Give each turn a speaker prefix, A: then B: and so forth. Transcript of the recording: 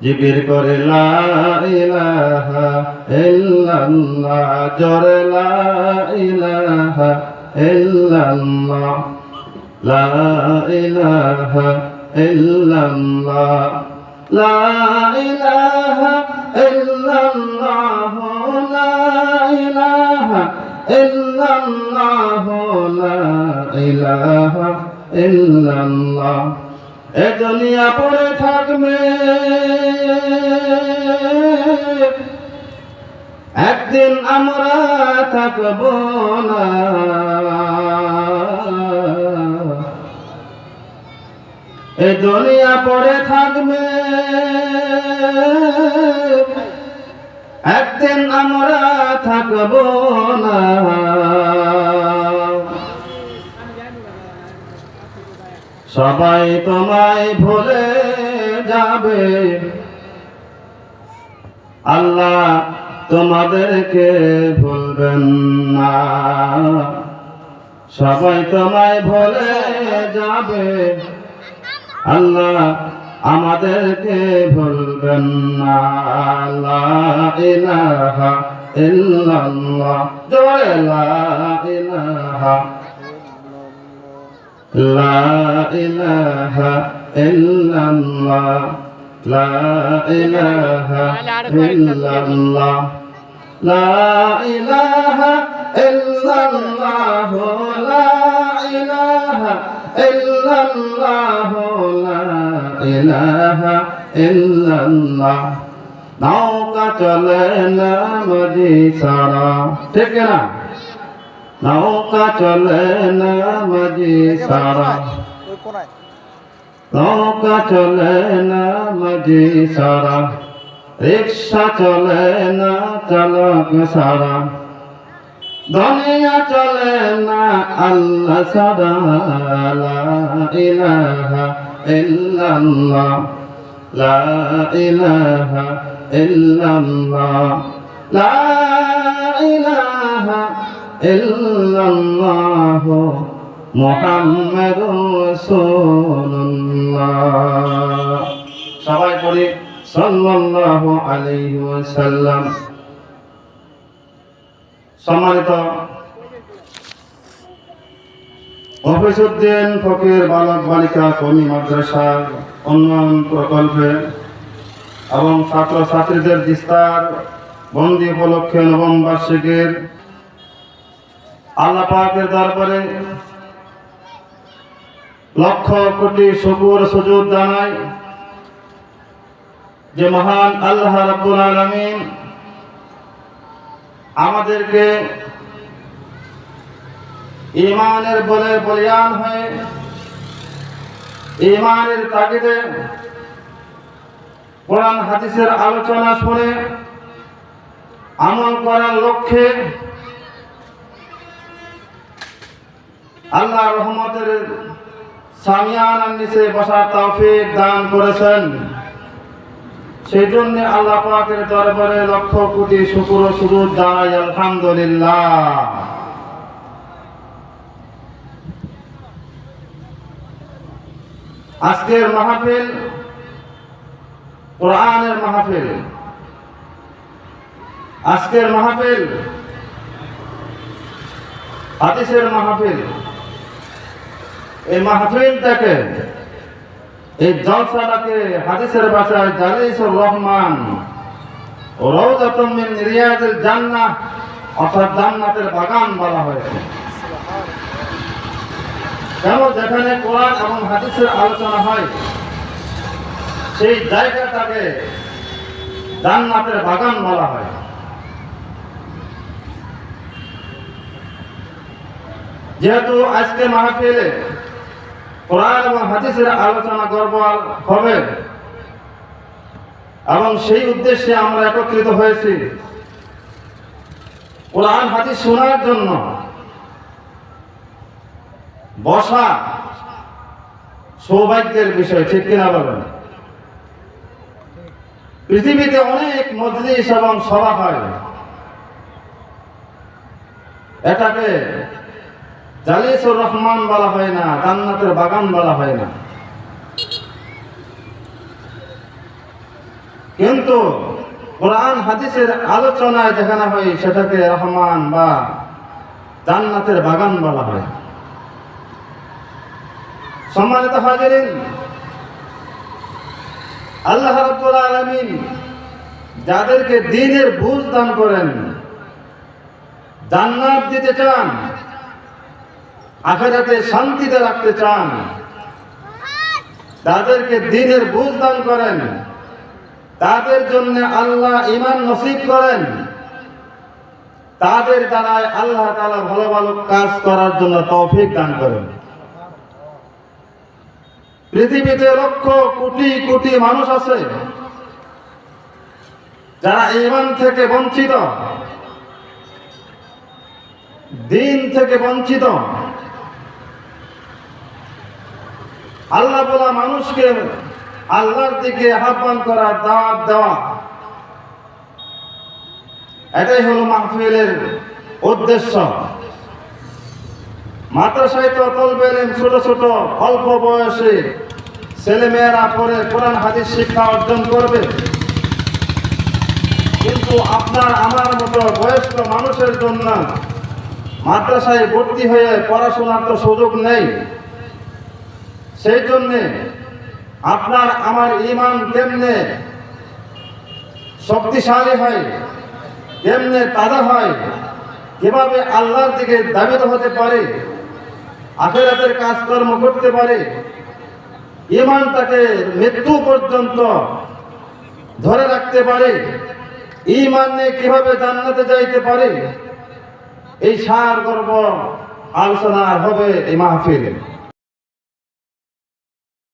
A: জিকির করে লা ইলাহা ইল্লাল্লাহ, জোরে লা ইলাহা ইল্লাল্লাহ, লা ইলাহা ইল্লাল্লাহ, লা ইলাহা ইল্লাল্লাহ, লা ইলাহা ইল্লাল্লাহ, লা ইলাহা ইল্লাল্লাহ। এ দুনিয়া পড়ে থাকবে, একদিন আমরা থাকব না। এ দুনিয়া পড়ে থাকবে, একদিন আমরা থাকব না। সবাই তোমায় ভুলে যাবে, আল্লাহ তোমাদেরকে ভুলবেন না। সবাই তোমায় ভুলে যাবে, আল্লাহ আমাদেরকে ভুলবেন না। লা ইলাহা ইল্লাল্লাহ, জোরে লা ইলাহা, লা ইলাহা ইল্লাল্লাহ, লা ইলাহা ইল্লাল্লাহ, লা ইলাহা ইল্লাল্লাহ, লা ইলাহা ইল্লাল্লাহ, লা ইলাহা ইল্লাল্লাহ। নৌকা চলে না নদী ছাড়া, ঠিক না? নৌকা চলে না নদী ছাড়া, নৌকা চলে না নদী ছাড়া, রিক্সা চলে না চালক ছাড়া, দুনিয়া চলে না আল্লাহ ছাড়া। লা ইলাহা ইল্লাল্লাহ, লা ইলাহা ইল্লাল্লাহ, লা ইলাহা ইল্লাল্লাহ, মুহাম্মাদুর রাসূলুল্লাহ। সবাই পড়ি সাল্লাল্লাহু আলাইহি ওয়াসাল্লাম। সম্মানিত মফিজউদ্দিন ফকির বালক বালিকা কওমি মাদ্রাসার উন্নয়ন প্রকল্পে এবং ছাত্র ছাত্রীদের দিস্তার বন্দি উপলক্ষে নবম বার্ষিকীর আল্লাহ পাকের দরবারে লক্ষ কোটি শুকর সুজুদ জানাই যে মহান আল্লাহ রাব্বুল আলামিন আমাদেরকে ঈমানের বলে বলিয়ান হয়ে ঈমানের তাগিদে কোরআন হাদিসের আলোচনা শুনে আমল করার লক্ষ্যে আল্লাহ রহমতের সামিয়ানার নিচে বসার তৌফিক দান করেছেন। সেই জন্য আল্লাহ পাকের দরবারে লক্ষ কোটি শুকর ও সুজুদ জানাই আলহামদুলিল্লাহ। আজকের মাহফিল কোরআনের মাহফিল, আজকের মাহফিল হাদিসের মাহফিল। এই মাহফিলটাকে, এই জলসাটাকে হাদিসের ভাষায় জালিসুর রহমান রাউযাতুম মিন রিয়াদিল জান্নাহ অর্থাৎ জান্নাতের বাগান বলা হয়েছে। কেন? যেখানে কোরআন এবং হাদিসের আলোচনা হয় সেই জায়গাটাকে জান্নাতের বাগান বলা হয়। যেহেতু আজকে মাহফিলে কোরআন এবং হাদিসের আলোচনা করব হবে এবং সেই উদ্দেশ্যে আমরা একত্রিত হয়েছি কোরআন হাদিস শোনার জন্য। বসা সৌভাগ্যের বিষয়, ঠিক কিনা বলেন? পৃথিবীতে অনেক মজলিস এবং সভা হয়, এটাকে জালিসুর রহমান বলা হয় না, জান্নাতের বাগান বলা হয় না। কিন্তু কোরআন হাদিসের আলোচনায় যেখানে হয় সেটাকে রহমান বা জান্নাতের বাগান বলা হয়। সম্মানিত হাজিরিন, আল্লাহ রাব্বুল আলামিন যাদেরকে দ্বীনের বুঝ দান করেন, জান্নাত দিতে চান, আখিরাতে শান্তিতে রাখতে চান, তাদেরকে দ্বীনের বুঝ দান করেন, তাদের জন্য আল্লাহ ঈমান নসিব করেন, তাদের দ্বারাই আল্লাহ তাআলা ভালো ভালো কাজ করার জন্য তৌফিক দান করেন। পৃথিবীতে লক্ষ কোটি কোটি মানুষ আছে যারা ঈমান থেকে বঞ্চিত, দ্বীন থেকে বঞ্চিত। আল্লাহ বলা মানুষকে আল্লাহর দিকে আহ্বান করা, দাওয়াত দেওয়া, এটাই হলো মাহফিলের উদ্দেশ্য। মাদ্রাসায় তো তলবে ইলম ছোট ছোট অল্প বয়সে ছেলেমেয়েরা পড়ে কোরআন হাদিস শিক্ষা অর্জন করবে, কিন্তু আপনার আমার মতো বয়স্ক মানুষের জন্য মাদ্রাসায় ভর্তি হয়ে পড়াশোনার তো সুযোগ নেই। সেই জন্যে আপনার আমার ঈমান কেমনে শক্তিশালী হয়, কেমনে তাজা হয়, কিভাবে আল্লাহর দিকে দাবিত হতে পারে, আখিরাতের কাজকর্ম করতে পারে, ঈমানটাকে মৃত্যু পর্যন্ত ধরে রাখতে পারে, ঈমান নিয়ে কিভাবে জান্নাতে যাইতে পারে, এই সারগর্ভ আলোচনা হবে এই মাহফিলে।